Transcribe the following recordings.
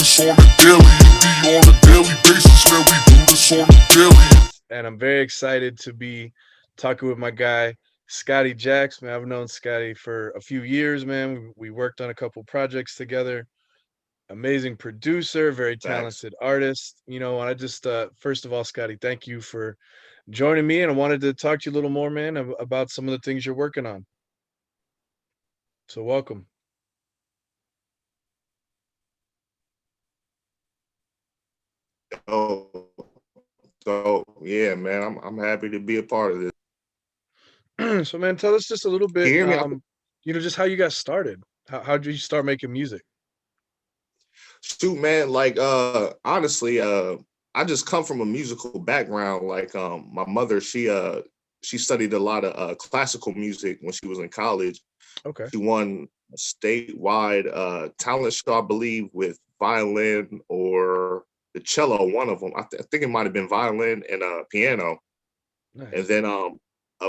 this on a daily. It be on a daily basis, man. We do this on a daily. And I'm very excited to be talking with my guy, Scottie Jax. Man, I've known Scottie for a few years, man. We worked on a couple projects together. Amazing producer, very Facts. talented artist. And I just, first of all, Scottie, thank you for joining me. And I wanted to talk to you a little more, man, about some of the things you're working on. So, welcome. Oh, so yeah, man, I'm happy to be a part of this. So, man, tell us just a little Can bit, you hear me? just how you got started. How did you start making music? Shoot, man, like honestly, I just come from a musical background. Like my mother, she studied a lot of classical music when she was in college. Okay. She won a statewide talent show, I believe, with violin or the cello, one of them. I think it might have been violin and piano. And Nice. then a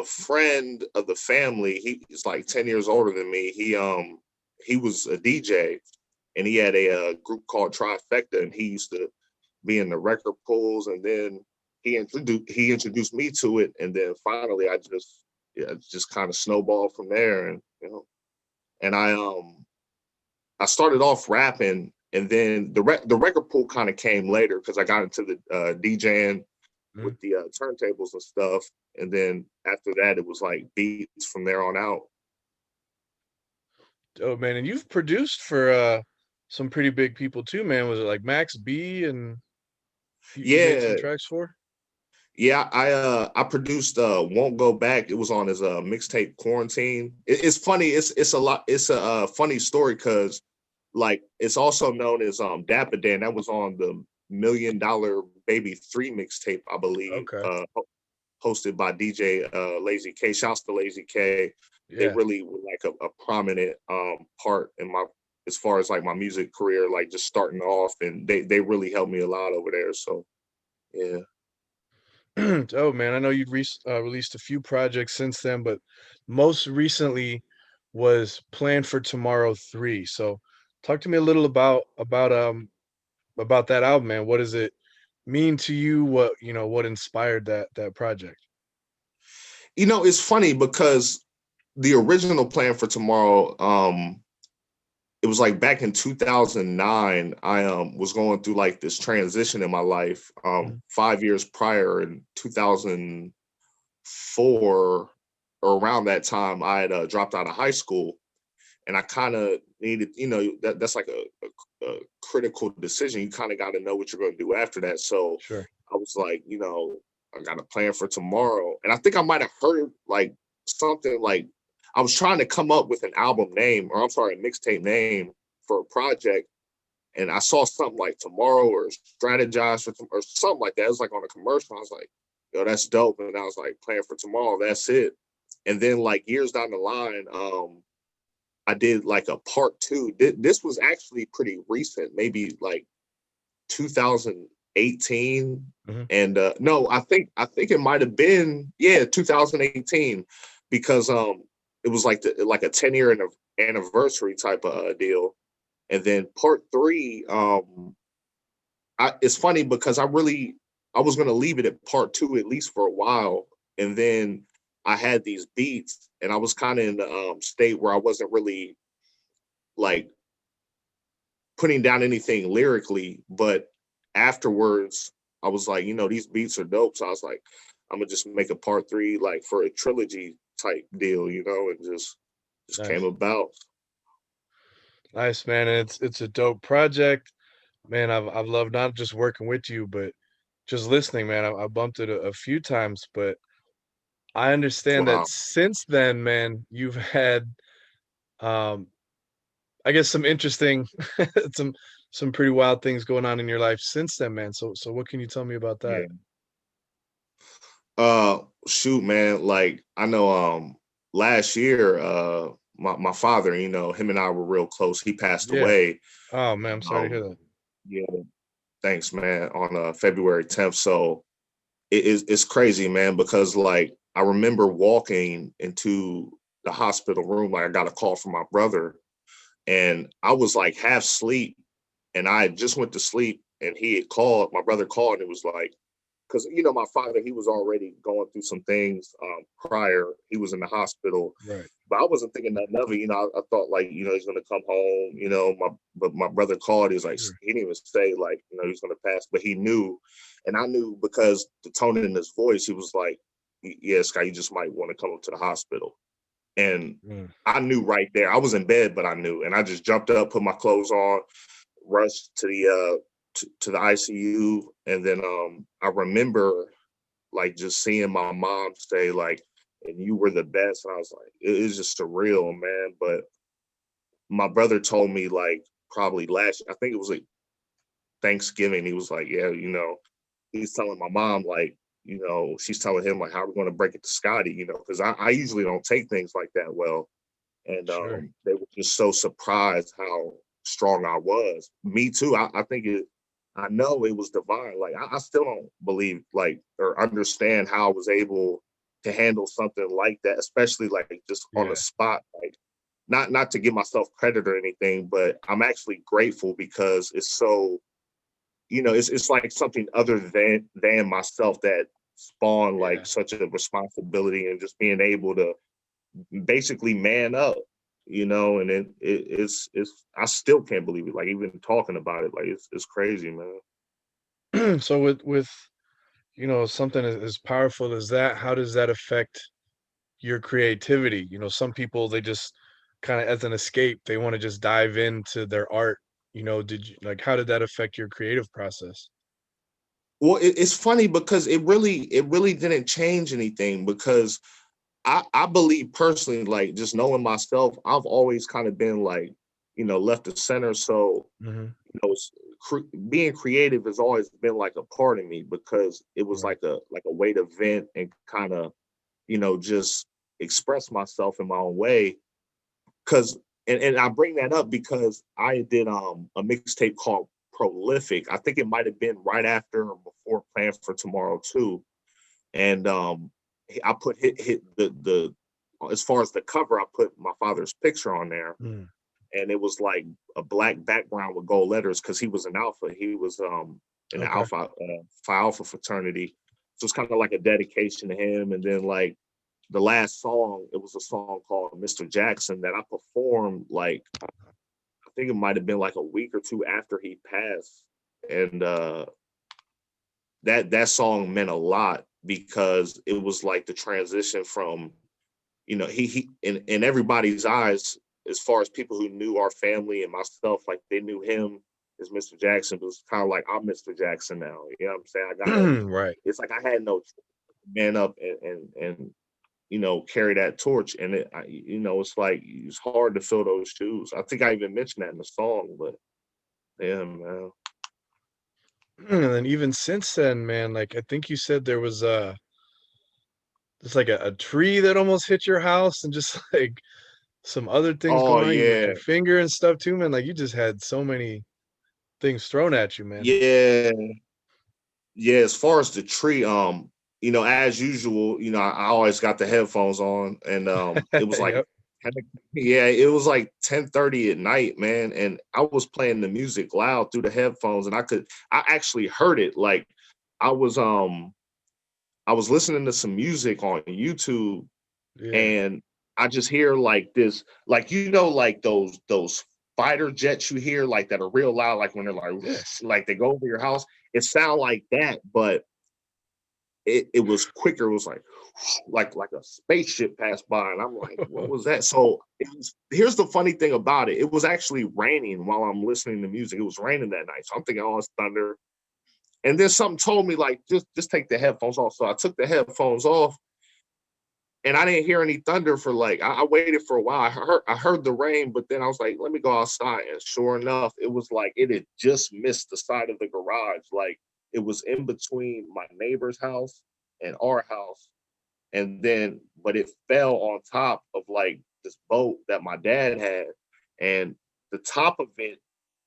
friend of the family, he's like 10 years older than me. He was a DJ and he had a group called Trifecta, and he used to be in the record pools, and then he introduced me to it, and then finally I just kind of snowballed from there, and and I started off rapping, and then the record pool kind of came later because I got into the DJing with Mhm. the turntables and stuff, and then after that it was like beats from there on out. Oh man, and you've produced for some pretty big people too, man. Was it like Max B and you made some Yeah, tracks for? yeah, I produced Won't Go Back. It was on his mixtape Quarantine. It's funny. It's a funny story because like it's also known as Dapper Dan. That was on the $1 Million Baby 3 mixtape, I believe, Okay. hosted by DJ Lazy K. Shouts to Lazy K. They Yeah. really were like a prominent part in my, as far as like my music career, like just starting off, and they really helped me a lot over there. So yeah. Oh man, I know you've released a few projects since then, but most recently was Plan for Tomorrow 3. So talk to me a little about that album, man. What does it mean to you? What inspired that project? It's funny because the original Plan for Tomorrow, it was like back in 2009. I was going through like this transition in my life. Mhm. 5 years prior, in 2004 or around that time, I had dropped out of high school, and I kind of needed, that's like a critical decision. You kind of got to know what you're going to do after that. So Sure. I was like, I got a plan for tomorrow, and I think I might have heard like something like, I was trying to come up with an album name, or I'm sorry, a mixtape name for a project, and I saw something like Tomorrow or Strategize or something like that. It was like on a commercial. I was like, yo, that's dope. And I was like, Plan for Tomorrow, that's it. And then like years down the line, I did like a part two. This was actually pretty recent, maybe like 2018. Mhm. And no, I think it might have been, yeah, 2018, because it was like a 10-year anniversary type of deal. And then part three, it's funny because I was gonna leave it at part two at least for a while, and then I had these beats, and I was kind of in the state where I wasn't really like putting down anything lyrically, but afterwards I was like, these beats are dope. So I was like, I'm gonna just make a part three like for a trilogy type deal, and just came Nice. about. Nice, man. And it's a dope project. Man, I've loved not just working with you, but just listening, man. I bumped it a few times, but I understand that Wow. since then, man, you've had um I guess some interesting some some pretty wild things going on in your life since then, man. So what can you tell me about that? Yeah. Shoot, man. Like I know, last year, my father, him and I were real close. He passed Yeah. away. Oh man, I'm sorry to Um, hear that. yeah, thanks, man. On February 10th. So it's crazy, man, because like I remember walking into the hospital room, like I got a call from my brother, and I was like half asleep, and I just went to sleep, and he had called, my brother called, and it was like, because my father, he was already going through some things prior. He was in the hospital, Right. but I wasn't thinking nothing of it. I thought like, he's gonna come home. But my brother called. He was like, Sure. he didn't even say like, he's gonna pass, but he knew, and I knew because the tone in his voice. He was like, yeah, Scott, you just might want to come up to the hospital. And Mm. I knew right there. I was in bed, but I knew, and I just jumped up, put my clothes on, rushed to the ICU, and then I remember like just seeing my mom say like, "And you were the best," and I was like, it is just surreal, man. But my brother told me like probably I think it was like Thanksgiving. He was like, "Yeah, he's telling my mom like." She's telling him like, how are we going to break it to Scottie? Because I usually don't take things like that well. And Sure. they were just so surprised how strong I was. Me too. I think I know it was divine. Like I still don't believe like or understand how I was able to handle something like that, especially like just on the Yeah. spot. Like not to give myself credit or anything, but I'm actually grateful because it's so, it's like something other than myself that spawned Yeah. like such a responsibility, and just being able to basically man up, and it's I still can't believe it. Like even talking about it, like it's crazy, man. So with something as powerful as that, how does that affect your creativity? Some people, they just kind of as an escape, they want to just dive into their art. Did you like how did that affect your creative process? Well, it's funny because it really didn't change anything because I believe personally, like just knowing myself, I've always kind of been like, left of center. So, Hmm. s- being creative has always been like a part of me because it was Right. like a way to vent and kind of, just express myself in my own way. Cause and I bring that up because I did a mixtape called Prolific. I think it might have been right after or before Plan for Tomorrow too. And I put hit the as far as the cover, I put my father's picture on there, Mm. and it was like a black background with gold letters because he was an alpha. He was in the Okay. Phi Alpha fraternity. So it's kind of like a dedication to him. And then like the last song, it was a song called Mr. Jackson that I performed like I think it might have been like a week or two after he passed. And that song meant a lot because it was like the transition from, he in everybody's eyes, as far as people who knew our family and myself, like they knew him as Mr. Jackson. It was kind of like I'm Mr. Jackson now. You know what I'm saying? I gotta, Right. it's like I had no man up and carry that torch. And it's like it's hard to fill those shoes. I think I even mentioned that in the song, but yeah, man. And then even since then, man, like I think you said there was just like a tree that almost hit your house and just like some other things Oh going on. You hurt yeah, your finger and stuff too, man. Like you just had so many things thrown at you, man. yeah. Yeah, as far as the tree, as usual, I always got the headphones on, and it was like, Yep. yeah, it was like 10:30 at night, man, and I was playing the music loud through the headphones, and I actually heard it. Like, I was, um, I was listening to some music on YouTube, Yeah. and I just hear like this, like like those fighter jets you hear like that are real loud, like when they're like, Yes. like they go over your house. It sound like that, but it was quicker. It was like a spaceship passed by, and I'm like, what was that? So here's the funny thing about it. It was actually raining while I'm listening to music. It was raining that night. So I'm thinking, oh, it's thunder. And then something told me like just take the headphones off. So I took the headphones off, and I didn't hear any thunder for like I waited for a while. I heard the rain, but then I was like, let me go outside. And sure enough, it was like it had just missed the side of the garage. Like it was in between my neighbor's house and our house. And then but it fell on top of like this boat that my dad had. And the top of it,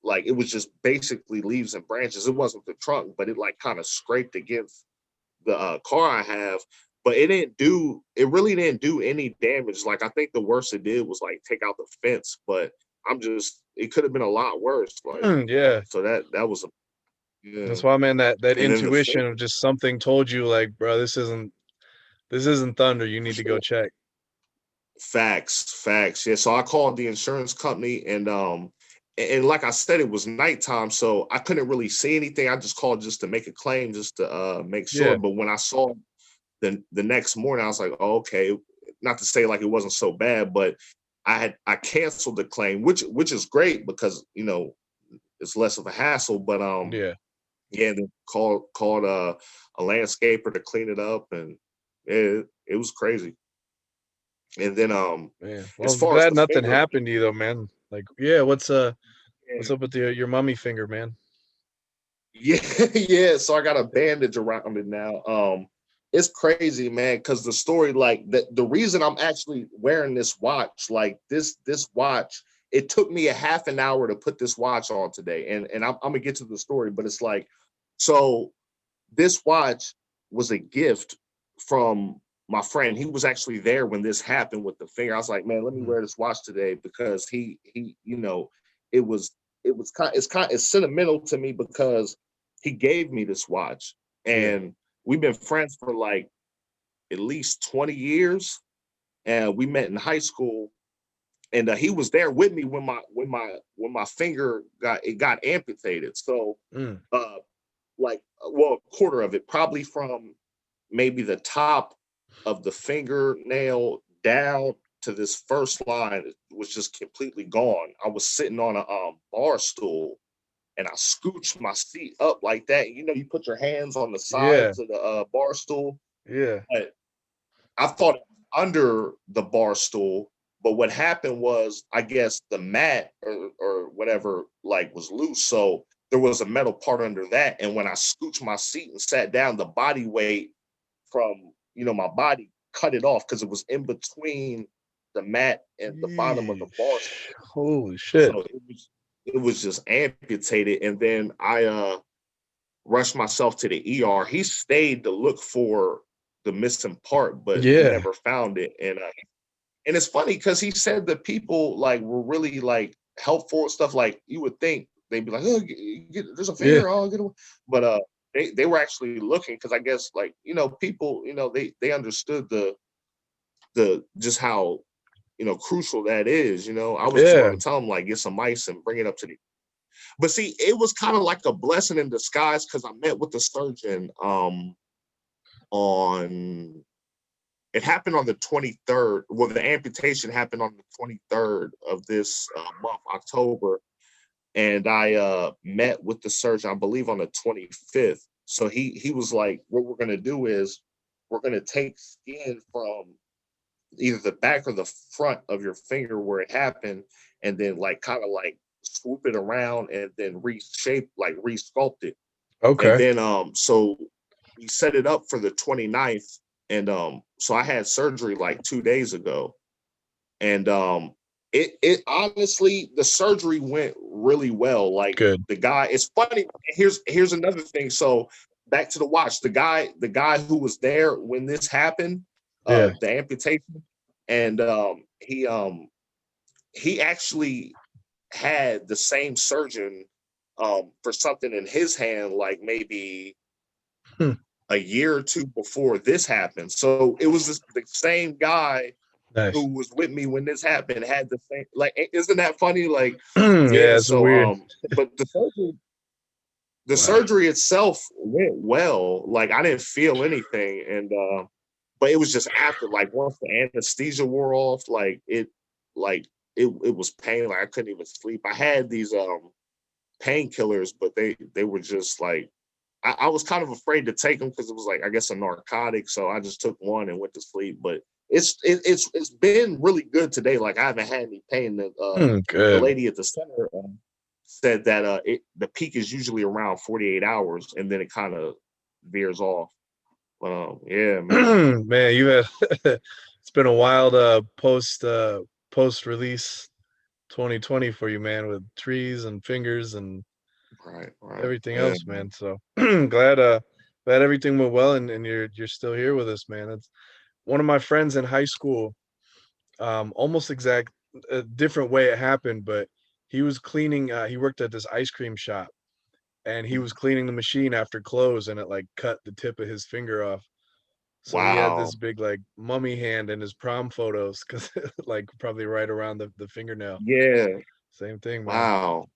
like it was just basically leaves and branches. It wasn't the trunk, but it like kind of scraped against the car I have, but it really didn't do any damage. Like I think the worst it did was like take out the fence, but I'm just it could have been a lot worse. Like, Yeah. so that was a That's yeah. why, man, that And then the intuition of just something told you, like, bro, this isn't thunder. You for need to go sure. check. Facts. Yeah. So I called the insurance company and like I said, it was nighttime, so I couldn't really see anything. I just called just to make a claim, just to make sure. Yeah. But when I saw the next morning, I was like, oh, okay. Not to say like it wasn't so bad, but I canceled the claim, which is great because it's less of a hassle. But Yeah. yeah, then called a landscaper to clean it up, and it was crazy. And then Man. Well, as I'm far as glad the nothing finger, happened to you though, man. Like, yeah, what's yeah, up with your mummy finger, man? yeah, yeah. So I got a bandage around it now. It's crazy, man, because the story, like the reason I'm actually wearing this watch, like this watch, it took me a half an hour to put this watch on today, and I'm gonna get to the story, but it's like, so this watch was a gift from my friend. He was actually there when this happened with the finger. I was like, man, let me Mm. wear this watch today because he it was it's sentimental to me because he gave me this watch Yeah. and we've been friends for like at least 20 years and we met in high school and he was there with me when my finger got amputated. So Mm. uh like well a quarter of it probably from maybe the top of the fingernail down to this first line was just completely gone. I was sitting on a bar stool and I scooched my seat up like that. You put your hands on the Yeah. sides of the bar stool, Yeah. but I thought it was under the bar stool. But what happened was, I guess the mat or whatever like was loose, so there was a metal part under that. And when I scooched my seat and sat down, the body weight from my body cut it off because it was in between the mat and the bottom of the bar. Yeesh. Holy shit. So it was just amputated. And then I rushed myself to the ER. He stayed to look for the missing part, but he Yeah. never found it. And it's funny because he said that people like were really like helpful and stuff. Like you would think they'd be like, oh, there's a Yeah. finger, oh, get away. But they were actually looking because I guess like people they understood the just how crucial that is. I was just Yeah. going to tell them like get some ice and bring it up to the. But see, it was kind of like a blessing in disguise because I met with the surgeon on it happened on the 23rd. Well, the amputation happened on the 23rd of this month, October. And I met with the surgeon, I believe, on the 25th. So he was like, what we're going to do is we're going to take skin from either the back or the front of your finger where it happened and then like kind of like swoop it around and then reshape, like resculpt it. And Okay. then so we set it up for the 29th. And so I had surgery like 2 days ago. And it honestly the surgery went really well. Like Good. the guy, it's funny. Here's another thing. So back to the watch. The guy who was there when this happened, Yeah. the amputation, and he actually had the same surgeon for something in his hand, like maybe Hmm. a year or two before this happened. So it was the same guy Nice. who was with me when this happened had the same. Like, isn't that funny? Like, Yeah, yeah. it's So weird. but the Wow. surgery itself went well. Like I didn't feel anything, and but it was just after, like once the anesthesia wore off, like it was pain. Like I couldn't even sleep. I had these painkillers, but they were just like I was kind of afraid to take them because it was like I guess a narcotic. So I just took one and went to sleep. But it's been really good today. Like I haven't had any pain. The Good. lady at the center said that the peak is usually around 48 hours and then it kind of veers off. But yeah, man. Man, you had it's been a wild post release 2020 for you, man, with trees and fingers and Right. everything Yeah, else, man. man. So glad everything went well and you're still here with us, man. It's one of my friends in high school, almost exact a different way it happened, but he was cleaning. He worked at this ice cream shop, and he was cleaning the machine after close, and it like cut the tip of his finger off. So he had Wow. this big like mummy hand in his prom photos because like probably right around the fingernail. Yeah. Same thing, man. Wow.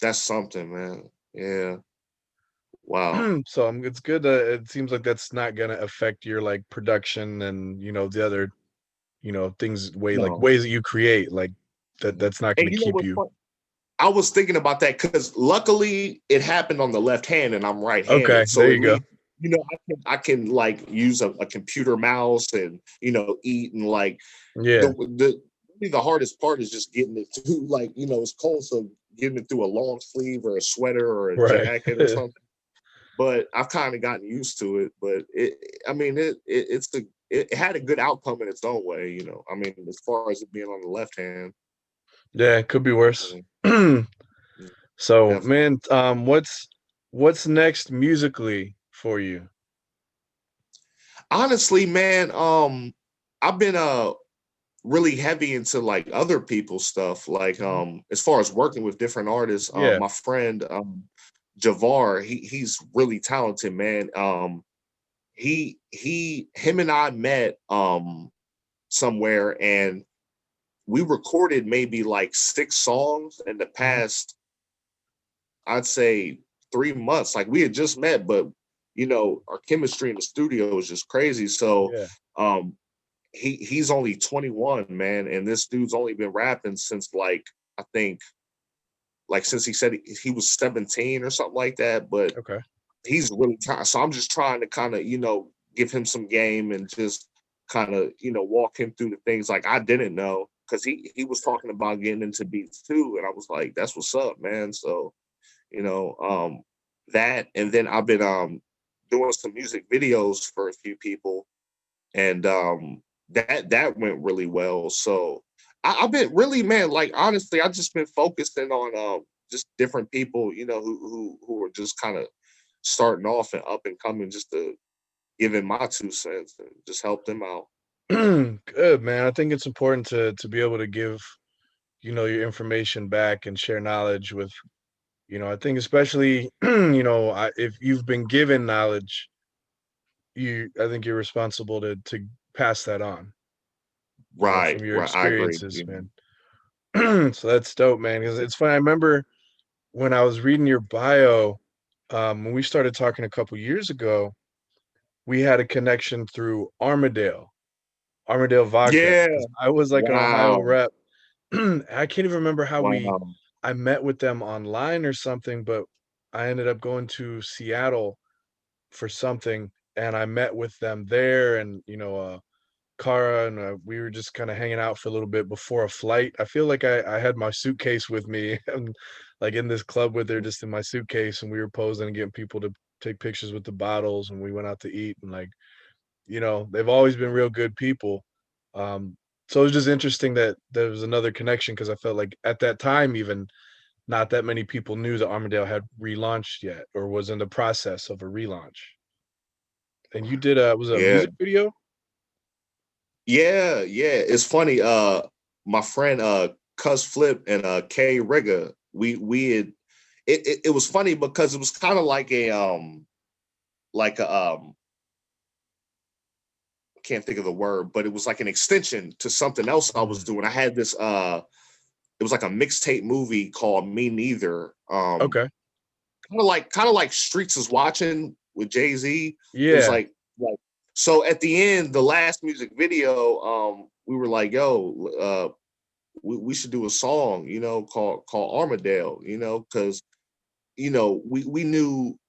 That's something, man. Yeah. Wow. So it's good that it seems like that's not gonna affect your like production and the other things No. ways that you create like that's not And gonna you know keep what's you. fun? I was thinking about that because luckily it happened on the left hand and I'm Okay, right-handed. So there at you go. least, I can like use a computer mouse and eat and like Yeah, the really the hardest part is just getting it to like, it's cold, so getting it through a long sleeve or a sweater or a right. jacket or something. But I've kind of gotten used to it. But I mean, it had a good outcome in its own way. I mean, as far as it being on the left hand, Yeah, it could be worse. mm, mm, So, definitely. man, what's next musically for you? Honestly, man, I've been really heavy into like other people's stuff. Like Mhm. as far as working with different artists, Yeah. my friend Javar, he's really talented, man. Him and I met somewhere and we recorded maybe like 6 songs in the Mhm. past, I'd say 3 months. Like we had just met, but our chemistry in the studio was just crazy. So Yeah. um he's only 21, man, and this dude's only been rapping since like I think like since he said he was 17 or something like that. But Okay. he's really trying. So I'm just trying to kind of give him some game and just kind of walk him through the things like I didn't know because he was talking about getting into beats too, and I was like, that's what's up, man. So you know um that, and then I've been doing some music videos for a few people, and that went really well. So I've been really, man, like honestly, I've just been focusing on just different people, who are just kind of starting off and up and coming, just to give in my 2 cents and just help them out. Good, man. I think it's important to be able to give, your information back and share knowledge with, I think especially, if you've been given knowledge, I think you're responsible to pass that on, Right, from your right. I agree. experiences, man. So that's dope, man. Because it's funny. I remember when I was reading your bio, when we started talking a couple years ago, we had a connection through Armadale Vodka, Yeah. because I was like an Ohio Wow. rep. I can't even remember how Wow. I met with them online or something, but I ended up going to Seattle for something, and I met with them there, and Kara and we were just kind of hanging out for a little bit before a flight. I feel like I had my suitcase with me, and like in this club with her, just in my suitcase, and we were posing and getting people to take pictures with the bottles, and we went out to eat, and like they've always been real good people. Um, so it was just interesting that there was another connection because I felt like at that time, even not that many people knew that Armadale had relaunched yet or was in the process of a relaunch. And you did was it a Yeah. music video? Yeah. Yeah. It's funny. My friend Cuz Flip and K Rigga, we had it was funny because it was kind of like a can't think of the word, but it was like an extension to something else I was Mm, doing. I had this it was like a mixtape movie called Me Neither. okay. Kind of like Streets is Watching with Jay-Z. It was Yeah. like so at the end, the last music video, we were like, yo, we should do a song, called Armadale, because we knew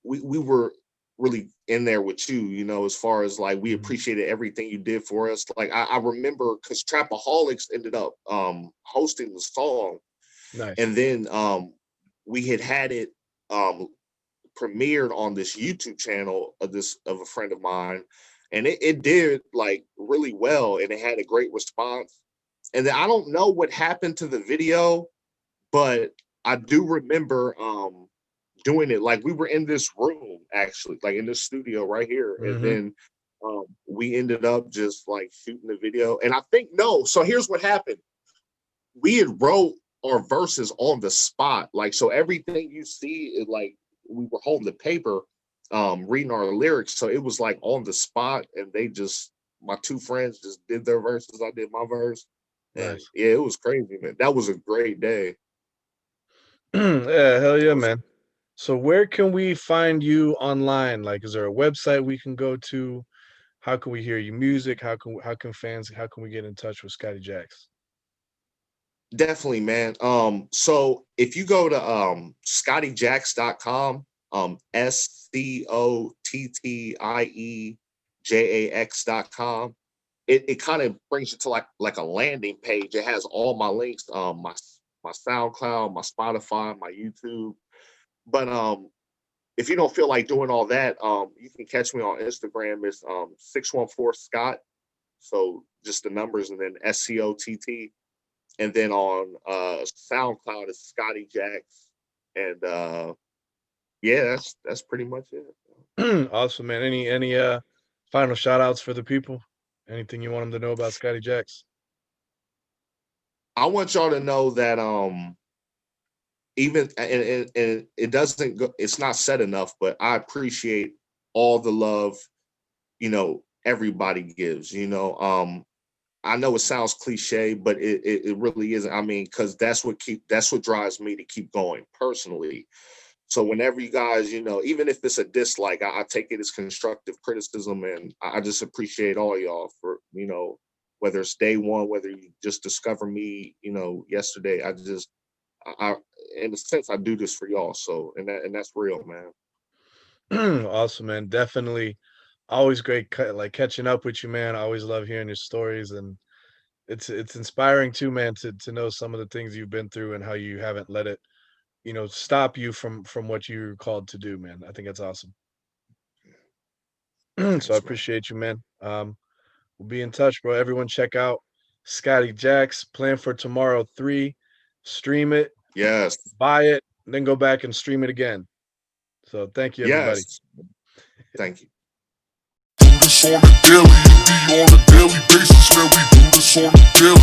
we were really in there with you, as far as like we Mhm. appreciated everything you did for us. Like I remember because Trapaholics ended up hosting the song, Nice. and then we had it um premiered on this YouTube channel of a friend of mine, and it did like really well, and it had a great response. And then I don't know what happened to the video, but I do remember doing it. Like we were in this room actually, like in this studio right here, and Mhm. then we ended up just like shooting the video. And I think no. So here's what happened. We had wrote. our verses on the spot. Like, so everything you see is like we were holding the paper, reading our lyrics. So it was like on the spot, and they just my two friends just did their verses. I did my verse, and Nice. yeah, it was crazy, man. That was a great day. Yeah, hell That yeah, was man. So where can we find you online? Like, is there a website we can go to? How can we hear your music? How can we get in touch with Scottie Jax? definitely, man. So if you go to scottiejax.com, SCOTTIEJAX.com, it kind of brings you to like a landing page. It has all my links, my SoundCloud, my Spotify, my YouTube. But if you don't feel like doing all that, you can catch me on Instagram. It's 614 Scott. So just the numbers and then SCOTT. And then on SoundCloud is Scottie Jax. And yeah, that's pretty much it. Awesome, man. Any final shout outs for the people? Anything you want them to know about Scottie Jax? I want y'all to know that even and it doesn't go, it's not said enough, but I appreciate all the love, everybody gives. I know it sounds cliche, but it really isn't. I mean, because that's what drives me to keep going personally. So whenever you guys, even if it's a dislike, I take it as constructive criticism, and I just appreciate all y'all for, whether it's day one, whether you just discover me, yesterday. I in a sense, I do this for y'all. So, and that's real, man. Awesome, man. Definitely always great like catching up with you, man. I always love hearing your stories, and it's inspiring too, man, to know some of the things you've been through and how you haven't let it, stop you from what you're called to do, man. I think that's awesome. So I Thanks, man. appreciate you, man. We'll be in touch, bro. Everyone check out Scottie Jax, Plan for Tomorrow 3. Stream it, Yes, buy it, and then go back and stream it again. So thank you, everybody. yes. Thank you. Do this on a daily, it be on a daily basis, man. We do this on a daily.